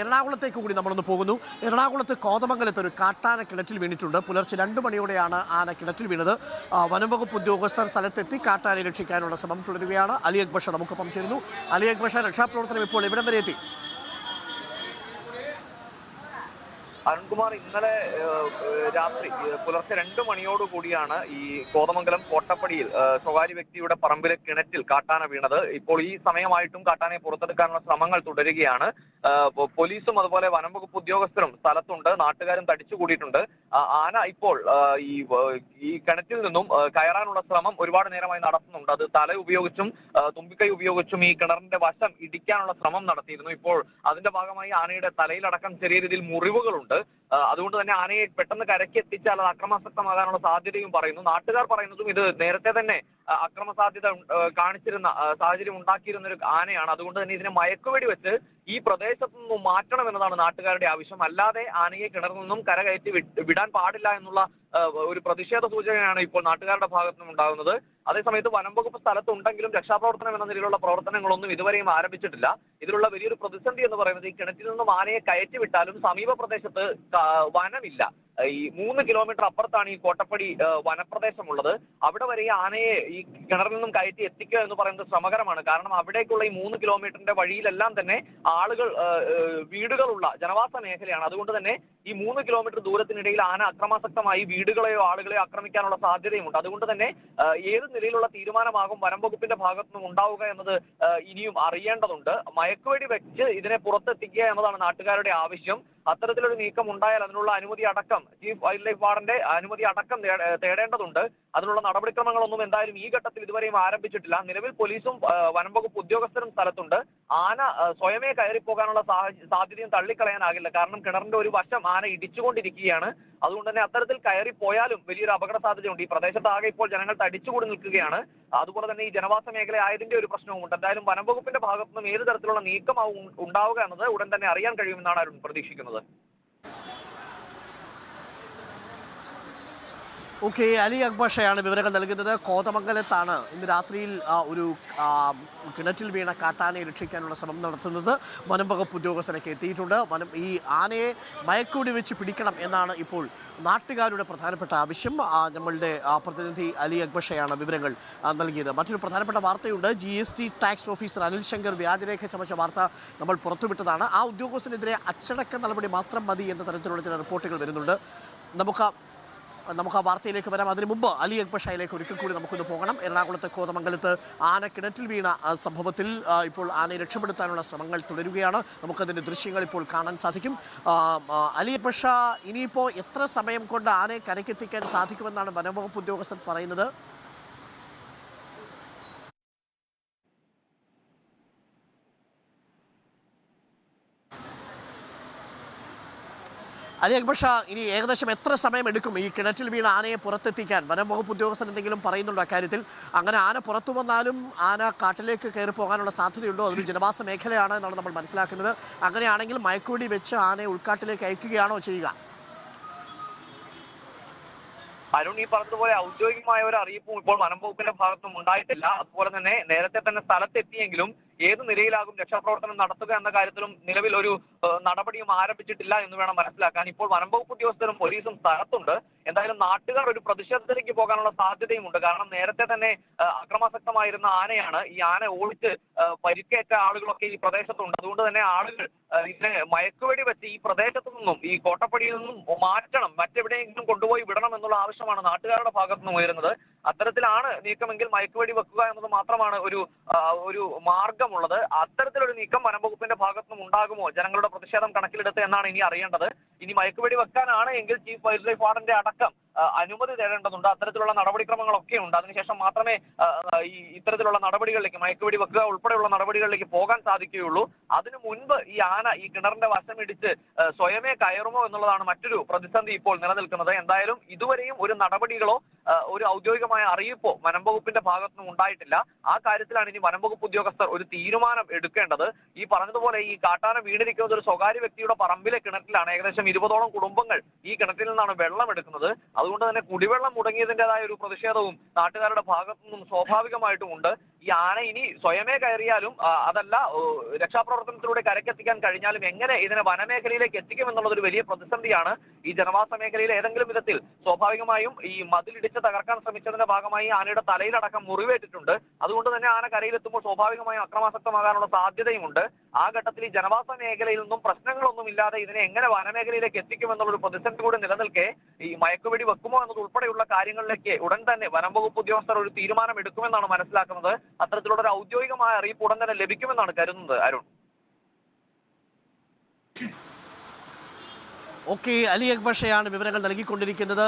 എറണാകുളത്തേക്ക് കൂടി നമ്മളൊന്ന് പോകുന്നു. എറണാകുളത്ത് കോതമംഗലത്ത് ഒരു കാട്ടാന കിണറ്റിൽ വീണിട്ടുണ്ട്. പുലർച്ചെ 2 മണിയോടെയാണ് ആന കിണറ്റിൽ വീണത്. വനംവകുപ്പ് ഉദ്യോഗസ്ഥർ സ്ഥലത്തെത്തി കാട്ടാനയെ രക്ഷിക്കാനുള്ള ശ്രമം തുടരുകയാണ്. അലി അക്ബർ ഷാ നമുക്കൊപ്പം ചേരുന്നു. അലി അക്ബർ ഷാ, രക്ഷാപ്രവർത്തനം ഇപ്പോൾ എവിടം വരെ എത്തി? അരുൺകുമാർ, ഇന്നലെ രാത്രി പുലർച്ചെ 2 മണിയോടുകൂടിയാണ് ഈ കോതമംഗലം കോട്ടപ്പടിയിൽ സ്വകാര്യ വ്യക്തിയുടെ പറമ്പിലെ കിണറ്റിൽ കാട്ടാന വീണത്. ഇപ്പോൾ ഈ സമയമായിട്ടും കാട്ടാനയെ പുറത്തെടുക്കാനുള്ള ശ്രമങ്ങൾ തുടരുകയാണ്. പോലീസും അതുപോലെ വനംവകുപ്പ് ഉദ്യോഗസ്ഥരും സ്ഥലത്തുണ്ട്, നാട്ടുകാരും തടിച്ചുകൂടിയിട്ടുണ്ട്. ആന ഇപ്പോൾ ഈ കിണറ്റിൽ നിന്നും കയറാനുള്ള ശ്രമം ഒരുപാട് നേരമായി നടത്തുന്നുണ്ട്. അത് തല ഉപയോഗിച്ചും തുമ്പിക്കൈ ഉപയോഗിച്ചും ഈ കിണറിന്റെ വശം ഇടിക്കാനുള്ള ശ്രമം നടത്തിയിരുന്നു. ഇപ്പോൾ അതിന്റെ ഭാഗമായി ആനയുടെ തലയിലടക്കം ചെറിയ രീതിയിൽ മുറിവുകളുണ്ട്. അതുകൊണ്ട് തന്നെ ആനയെ പെട്ടെന്ന് കരയ്ക്ക് എത്തിച്ചാൽ അത് അക്രമാസക്തമാകാനുള്ള സാധ്യതയും പറയുന്നു. നാട്ടുകാർ പറയുന്നതും ഇത് നേരത്തെ തന്നെ അക്രമ സാധ്യത കാണിച്ചിരുന്ന സാഹചര്യം ഉണ്ടാക്കിയിരുന്ന ഒരു ആനയാണ്. അതുകൊണ്ട് തന്നെ ഇതിനെ മയക്കുവെടി വെച്ച് ഈ പ്രദേശത്തു നിന്നും മാറ്റണം എന്നതാണ് നാട്ടുകാരുടെ ആവശ്യം. അല്ലാതെ ആനയെ കിണറിൽ നിന്നും കരകയറ്റി വിടാൻ പാടില്ല എന്നുള്ള ഒരു പ്രതിഷേധ സൂചനയാണ് ഇപ്പോൾ നാട്ടുകാരുടെ ഭാഗത്തു നിന്നും ഉണ്ടാകുന്നത്. അതേസമയത്ത് വനംവകുപ്പ് സ്ഥലത്തുണ്ടെങ്കിലും രക്ഷാപ്രവർത്തനം എന്ന നിലയിലുള്ള പ്രവർത്തനങ്ങളൊന്നും ഇതുവരെയും ആരംഭിച്ചിട്ടില്ല. ഇതിലുള്ള വലിയൊരു പ്രതിസന്ധി എന്ന് പറയുന്നത് ഈ കിണറ്റിൽ നിന്നും ആനയെ കയറ്റി വിട്ടാലും സമീപ പ്രദേശത്ത് വനമില്ല. ഈ 3 കിലോമീറ്റർ അപ്പുറത്താണ് ഈ കോട്ടപ്പടി വനപ്രദേശമുള്ളത്. അവിടെ വരെ ഈ ആനയെ ഈ കിണറിൽ നിന്നും കയറ്റി എത്തിക്കുക എന്ന് പറയുന്നത് ശ്രമകരമാണ്. കാരണം അവിടേക്കുള്ള ഈ 3 കിലോമീറ്ററിന്റെ വഴിയിലെല്ലാം തന്നെ ആളുകൾ വീടുകളുള്ള ജനവാസ മേഖലയാണ്. അതുകൊണ്ട് തന്നെ ഈ 3 കിലോമീറ്റർ ദൂരത്തിനിടയിൽ ആന അക്രമാസക്തമായി വീടുകളെയോ ആളുകളെയോ ആക്രമിക്കാനുള്ള സാധ്യതയുമുണ്ട്. അതുകൊണ്ട് തന്നെ ഏത് നിലയിലുള്ള തീരുമാനമാകും വനംവകുപ്പിന്റെ ഭാഗത്തുനിന്നും ഉണ്ടാവുക എന്നത് ഇനിയും അറിയേണ്ടതുണ്ട്. മയക്കുവെടി വെച്ച് ഇതിനെ പുറത്തെത്തിക്കുക എന്നതാണ് നാട്ടുകാരുടെ ആവശ്യം. അത്തരത്തിലൊരു നീക്കം ഉണ്ടായാൽ അതിനുള്ള അനുമതി അടക്കം ചീഫ് വൈൽഡ് ലൈഫ് വാർഡന്റെ അനുമതി അടക്കം തേടേണ്ടതുണ്ട്. അതിനുള്ള നടപടിക്രമങ്ങളൊന്നും എന്തായാലും ഈ ഘട്ടത്തിൽ ഇതുവരെയും ആരംഭിച്ചിട്ടില്ല. നിലവിൽ പോലീസും വനംവകുപ്പ് ഉദ്യോഗസ്ഥരും സ്ഥലത്തുണ്ട്. ആന സ്വയമേ കയറിപ്പോകാനുള്ള സാധ്യതയും തള്ളിക്കളയാനാകില്ല. കാരണം കിണറിന്റെ ഒരു വശം ആന ഇടിച്ചുകൊണ്ടിരിക്കുകയാണ്. അതുകൊണ്ട് തന്നെ അത്തരത്തിൽ കയറിപ്പോയാലും വലിയൊരു അപകട സാധ്യതയുണ്ട്. ഈ പ്രദേശത്താകെ ഇപ്പോൾ ജനങ്ങൾ തടിച്ചുകൂടി നിൽക്കുകയാണ്. അതുപോലെ തന്നെ ഈ ജനവാസ മേഖല ആയതിന്റെ ഒരു പ്രശ്നവുമുണ്ട്. എന്തായാലും വനംവകുപ്പിന്റെ ഭാഗത്തു നിന്നും ഏത് തരത്തിലുള്ള നീക്കമാവും ഉണ്ടാവുക എന്നത് ഉടൻ തന്നെ അറിയാൻ കഴിയുമെന്നാണ് അരുൺ പ്രതീക്ഷിക്കുന്നത്. ഓക്കെ, അലി അക്ബർ ഷായാണ് വിവരങ്ങൾ നൽകുന്നത്. കോതമംഗലത്താണ് ഇന്ന് രാത്രിയിൽ ഒരു കിണറ്റിൽ വീണ കാട്ടാനയെ രക്ഷിക്കാനുള്ള ശ്രമം നടത്തുന്നത്. വനംവകുപ്പ് ഉദ്യോഗസ്ഥരൊക്കെ എത്തിയിട്ടുണ്ട്. ഈ ആനയെ മയക്കുവെടി വെച്ച് പിടിക്കണം എന്നാണ് ഇപ്പോൾ നാട്ടുകാരുടെ പ്രധാനപ്പെട്ട ആവശ്യം. നമ്മളുടെ പ്രതിനിധി അലി അക്ബർ ഷായാണ് വിവരങ്ങൾ നൽകിയത്. മറ്റൊരു പ്രധാനപ്പെട്ട വാർത്തയുണ്ട്. GST tax officer Anil Shankar വ്യാജരേഖ ചമച്ച വാർത്ത നമ്മൾ പുറത്തുവിട്ടതാണ്. ആ ഉദ്യോഗസ്ഥനെതിരെ അച്ചടക്ക നടപടി മാത്രം മതി എന്ന തരത്തിലുള്ള ചില റിപ്പോർട്ടുകൾ വരുന്നുണ്ട്. നമുക്ക് ആ വാർത്തയിലേക്ക് വരാം. അതിനു മുമ്പ് അലി അക്ബർ ഷായിലേക്ക് ഒരിക്കൽ കൂടി നമുക്കൊന്ന് പോകണം. എറണാകുളത്ത് കോതമംഗലത്ത് ആന കിണറ്റിൽ വീണ സംഭവത്തിൽ ഇപ്പോൾ ആനയെ രക്ഷപ്പെടുത്താനുള്ള ശ്രമങ്ങൾ തുടരുകയാണ്. നമുക്കതിൻ്റെ ദൃശ്യങ്ങൾ ഇപ്പോൾ കാണാൻ സാധിക്കും. അലി അക്ബർ ഷാ, ഇനിയിപ്പോൾ എത്ര സമയം കൊണ്ട് ആനയെ കരയ്ക്കെത്തിക്കാൻ സാധിക്കുമെന്നാണ് വനംവകുപ്പ് ഉദ്യോഗസ്ഥർ പറയുന്നത്? അലി അക്ബർ ഷാ, ഇനി ഏകദേശം എത്ര സമയം എടുക്കും ഈ കിണറ്റിൽ വീണ ആനയെ പുറത്തെത്തിക്കാൻ? വനംവകുപ്പ് ഉദ്യോഗസ്ഥർ എന്തെങ്കിലും പറയുന്നുണ്ടോ അക്കാര്യത്തിൽ? അങ്ങനെ ആന പുറത്തു വന്നാലും ആന കാട്ടിലേക്ക് കയറി പോകാനുള്ള സാധ്യതയുണ്ടോ? അതൊരു ജനവാസ മേഖലയാണ് എന്നാണ് നമ്മൾ മനസ്സിലാക്കുന്നത്. അങ്ങനെയാണെങ്കിൽ മയക്കുവെടി വെച്ച് ആനയെ ഉൾക്കാട്ടിലേക്ക് അയക്കുകയാണോ ചെയ്യുക? അരുൺ, ഈ പറഞ്ഞതുപോലെ ഔദ്യോഗികമായ ഒരു അറിയിപ്പും ഇപ്പോൾ വനംവകുപ്പിന്റെ ഭാഗത്തും ഉണ്ടായിട്ടില്ല. അതുപോലെ തന്നെ നേരത്തെ തന്നെ സ്ഥലത്തെത്തിയെങ്കിലും ഏത് നിലയിലാകും രക്ഷാപ്രവർത്തനം നടത്തുക എന്ന കാര്യത്തിലും നിലവിൽ ഒരു നടപടിയും ആരംഭിച്ചിട്ടില്ല എന്ന് വേണം മനസ്സിലാക്കാൻ. ഇപ്പോൾ വനംവകുപ്പ് ഉദ്യോഗസ്ഥരും പോലീസും സ്ഥലത്തുണ്ട്. എന്തായാലും നാട്ടുകാർ ഒരു പ്രതിഷേധത്തിലേക്ക് പോകാനുള്ള സാധ്യതയുമുണ്ട്. കാരണം നേരത്തെ തന്നെ അക്രമാസക്തമായിരുന്ന ആനയാണ്. ഈ ആന ഓടിച്ച് പരിക്കേറ്റ ആളുകളൊക്കെ ഈ പ്രദേശത്തുണ്ട്. അതുകൊണ്ട് തന്നെ ആളുകൾ ഇതിനെ മയക്കുവെടി വെച്ച് ഈ പ്രദേശത്തു നിന്നും ഈ കോട്ടപ്പടിയിൽ നിന്നും മാറ്റണം, മറ്റെവിടെയെങ്കിലും കൊണ്ടുപോയി വിടണം എന്നുള്ള ആവശ്യമാണ് നാട്ടുകാരുടെ ഭാഗത്തു നിന്നും ഉയരുന്നത്. അത്തരത്തിലാണ് നീക്കമെങ്കിൽ മയക്കുവെടി വെക്കുക എന്നത് മാത്രമാണ് ഒരു മാർഗമുള്ളത്. അത്തരത്തിലൊരു നീക്കം വനംവകുപ്പിന്റെ ഭാഗത്തുനിന്നും ഉണ്ടാകുമോ ജനങ്ങളുടെ പ്രതിഷേധം കണക്കിലെടുത്ത് എന്നാണ് ഇനി അറിയേണ്ടത്. ഇനി മയക്കുവെടി വെക്കാനാണ് എങ്കിൽ ചീഫ് വൈൽഡ് ലൈഫ് വാർഡന്റെ അടക്കം അനുമതി തേടേണ്ടതുണ്ട്. അത്തരത്തിലുള്ള നടപടിക്രമങ്ങളൊക്കെ ഉണ്ട്. അതിനുശേഷം മാത്രമേ ഇത്തരത്തിലുള്ള നടപടികളിലേക്ക്, മയക്കുവെടി വെക്കുക ഉൾപ്പെടെയുള്ള നടപടികളിലേക്ക് പോകാൻ സാധിക്കുകയുള്ളൂ. അതിനു മുൻപ് ഈ ആന ഈ കിണറിന്റെ വശമിടിച്ച് സ്വയമേ കയറുമോ എന്നുള്ളതാണ് മറ്റൊരു പ്രതിസന്ധി ഇപ്പോൾ നിലനിൽക്കുന്നത്. എന്തായാലും ഇതുവരെയും ഒരു നടപടികളോ ഒരു ഔദ്യോഗികമായ അറിയിപ്പോ വനംവകുപ്പിന്റെ ഭാഗത്തുനിന്നും ഉണ്ടായിട്ടില്ല. ആ കാര്യത്തിലാണ് ഇനി വനംവകുപ്പ് ഉദ്യോഗസ്ഥർ ഒരു തീരുമാനം എടുക്കേണ്ടത്. ഈ പറഞ്ഞതുപോലെ ഈ കാട്ടാന വീണിരിക്കുന്നത് ഒരു സ്വകാര്യ വ്യക്തിയുടെ പറമ്പിലെ കിണറ്റിലാണ്. ഏകദേശം 20ഓളം കുടുംബങ്ങൾ ഈ കിണറ്റിൽ നിന്നാണ് വെള്ളം എടുക്കുന്നത്. അതുകൊണ്ട് തന്നെ കുടിവെള്ളം മുടങ്ങിയതിൻ്റെതായ ഒരു പ്രതിഷേധവും നാട്ടുകാരുടെ ഭാഗത്തു നിന്നും സ്വാഭാവികമായിട്ടും ഉണ്ട്. ഈ ആന ഇനി സ്വയമേ കയറിയാലും അതല്ല രക്ഷാപ്രവർത്തനത്തിലൂടെ കരക്കെത്തിക്കാൻ കഴിഞ്ഞാലും എങ്ങനെ ഇതിനെ വനമേഖലയിലേക്ക് എത്തിക്കുമെന്നുള്ളത് ഒരു വലിയ പ്രതിസന്ധിയാണ്. ഈ ജനവാസ മേഖലയിൽ ഏതെങ്കിലും വിധത്തിൽ സ്വാഭാവികമായും ഈ മതിലിടിച്ച് തകർക്കാൻ ശ്രമിച്ചതിന്റെ ഭാഗമായി ആനയുടെ തലയിലടക്കം മുറിവേറ്റിട്ടുണ്ട്. അതുകൊണ്ട് തന്നെ ആന കരയിലെത്തുമ്പോൾ സ്വാഭാവികമായും അക്രമാസക്തമാകാനുള്ള സാധ്യതയുമുണ്ട്. ആ ഘട്ടത്തിൽ ഈ ജനവാസ മേഖലയിൽ നിന്നും പ്രശ്നങ്ങളൊന്നും ഇല്ലാതെ ഇതിനെ എങ്ങനെ വനമേഖലയിലേക്ക് എത്തിക്കുമെന്നുള്ളൊരു പ്രതിസന്ധി കൂടി നിലനിൽക്കെ ഈ മയക്കുവെടി വെക്കുമോ എന്നതുൾപ്പെടെയുള്ള കാര്യങ്ങളിലേക്ക് ഉടൻ തന്നെ വനം വകുപ്പ് ഉദ്യോഗസ്ഥർ ഒരു തീരുമാനം എടുക്കുമെന്നാണ് മനസ്സിലാക്കുന്നത്. അത്തരത്തിലുള്ള ഒരു ഔദ്യോഗികമായ അറിയിപ്പ് ഉടൻ തന്നെ ലഭിക്കുമെന്നാണ് കരുതുന്നത്. അരുൺ. ഓക്കെ, അലി അക്ബർ ഷയാണ് വിവരങ്ങൾ നൽകിക്കൊണ്ടിരിക്കുന്നത്.